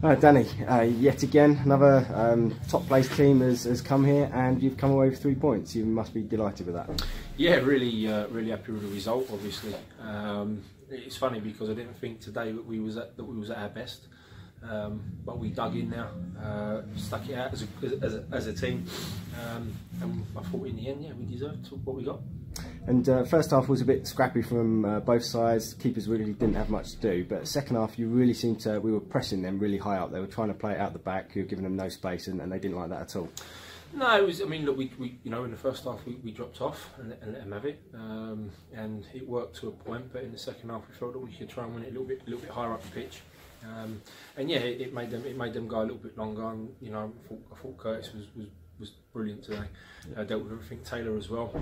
Danny, yet again another top place team has come here, and you've come away with 3 points. You must be delighted with that. Yeah, really happy with the result. Obviously, it's funny because I didn't think today that we was at our best, but we dug in now, stuck it out as a team, and I thought in the end, yeah, we deserved what we got. And first half was a bit scrappy from both sides. Keepers really didn't have much to do. But second half, you really seemed to. We were pressing them really high up. They were trying to play it out the back. You were giving them no space, and they didn't like that at all. No, it was. I mean, look, we you know, in the first half we dropped off and let them have it, and it worked to a point. But in the second half, we felt that we could try and win it a little bit higher up the pitch. And yeah, it made them go a little bit longer. And you know, I thought Curtis was brilliant today. Dealt with everything. Taylor as well.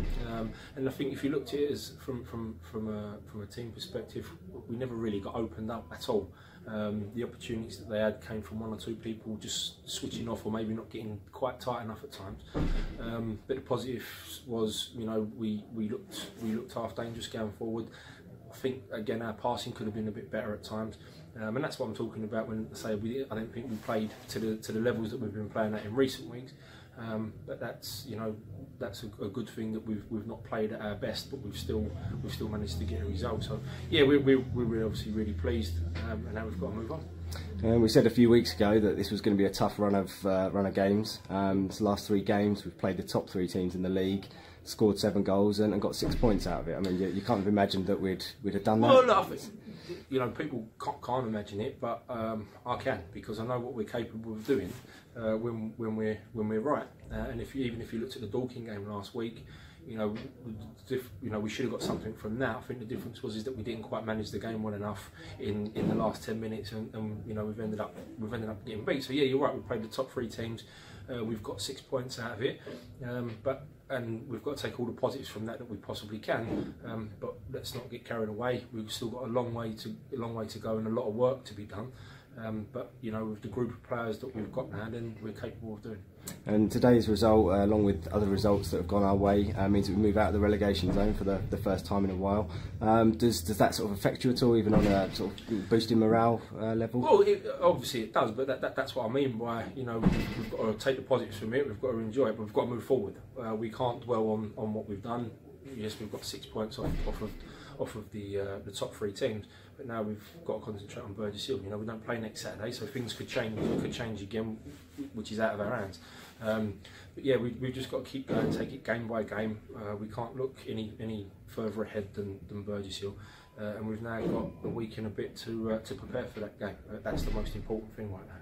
And I think if you looked at it as from a team perspective, we never really got opened up at all. The opportunities that they had came from one or two people just switching off, or maybe not getting quite tight enough at times. But the positive was, you know, we looked half dangerous going forward. I think again our passing could have been a bit better at times, and that's what I'm talking about when I say I don't think we played to the levels that we've been playing at in recent weeks. But that's, you know, that's a good thing that we've not played at our best, but we've still managed to get a result. So yeah, we're obviously really pleased, and now we've got to move on. We said a few weeks ago that this was going to be a tough run of games. The last 3 games we've played the top 3 teams in the league, scored 7 goals and got 6 points out of it. I mean, you can't have imagined that we'd have done that. Well, no, I think, you know, people can't imagine it, but I can, because I know what we're capable of doing when we're right. And even if you looked at the Dorking game last week, you know, we should have got something from that. I think the difference is that we didn't quite manage the game well enough in the last 10 minutes, and you know, we've ended up getting beat. So yeah, you're right. We played the top 3 teams. We've got 6 points out of it, and we've got to take all the positives from that we possibly can. But let's not get carried away. We've still got a long way to go and a lot of work to be done. But you know, with the group of players that we've got now, then we're capable of doing. And today's result, along with other results that have gone our way, means that we move out of the relegation zone for the first time in a while. Does that sort of affect you at all, even on a sort of boosting morale level? Well, obviously it does, but that's what I mean by, you know, we've got to take the positives from it. We've got to enjoy it, but we've got to move forward. We can't dwell on what we've done. Yes, we've got 6 points off of the top 3 teams, but now we've got to concentrate on Burgess Hill. You know, we don't play next Saturday, so things could change again, which is out of our hands. But yeah, we've just got to keep going, take it game by game. We can't look any further ahead than Burgess Hill, and we've now got a week and a bit to prepare for that game. That's the most important thing right now.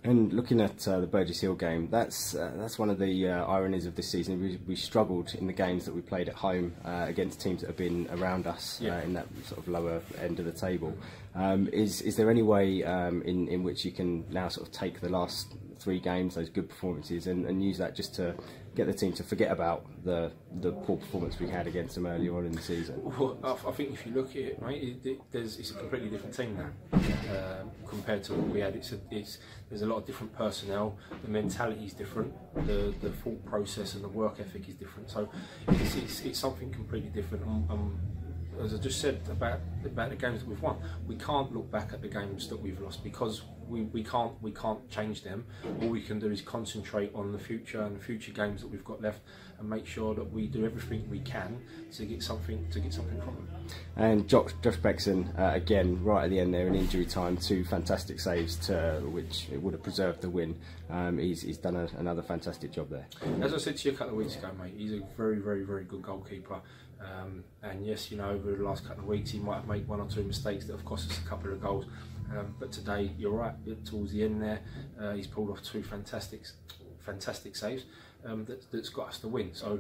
And looking at the Burgess Hill game, that's one of the ironies of this season. We struggled in the games that we played at home against teams that have been around us, yeah, in that sort of lower end of the table. Is there any way in which you can now sort of take the last 3 games, those good performances, and use that just to get the team to forget about the poor performance we had against them earlier on in the season? Well, I think if you look at it, right, it's a completely different team now compared to what we had. There's a lot of different personnel. The mentality is different. The thought process and the work ethic is different. So it's something completely different. As I just said about the games that we've won, we can't look back at the games that we've lost, because we can't change them. All we can do is concentrate on the future and the future games that we've got left, and make sure that we do everything we can to get something from them. And Josh Bexon, again right at the end there in injury time, 2 fantastic saves which it would have preserved the win. He's done another fantastic job there. As I said to you a couple of weeks ago, mate, he's a very good goalkeeper. And yes, you know, over the last couple of weeks he might have made 1 or 2 mistakes that have cost us a couple of goals. But today, you're right, towards the end there, he's pulled off 2 fantastic saves that's got us the win. So,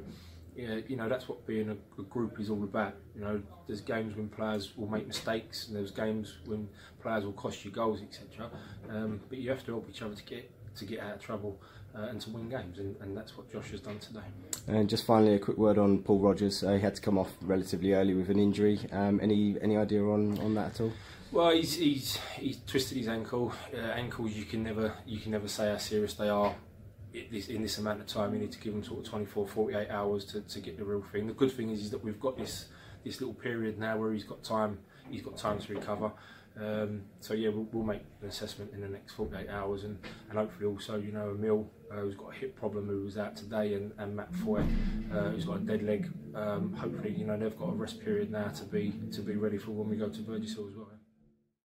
yeah, you know, that's what being a group is all about. You know, there's games when players will make mistakes, and there's games when players will cost you goals, etc. But you have to help each other to get out of trouble and to win games, and that's what Josh has done today. And just finally, a quick word on Paul Rogers. He had to come off relatively early with an injury. Any idea on that at all? Well, he's twisted his ankle. Ankles, you can never say how serious they are. In this amount of time, you need to give them sort of 24, 48 hours to get the real thing. The good thing is that we've got this this little period now where he's got time to recover. So yeah, we'll make an assessment in the next 48 hours, and hopefully also, you know, Emil, who's got a hip problem, who was out today, and Matt Foy, who's got a dead leg. Hopefully, you know, they've got a rest period now to be ready for when we go to Burgess Hill as well.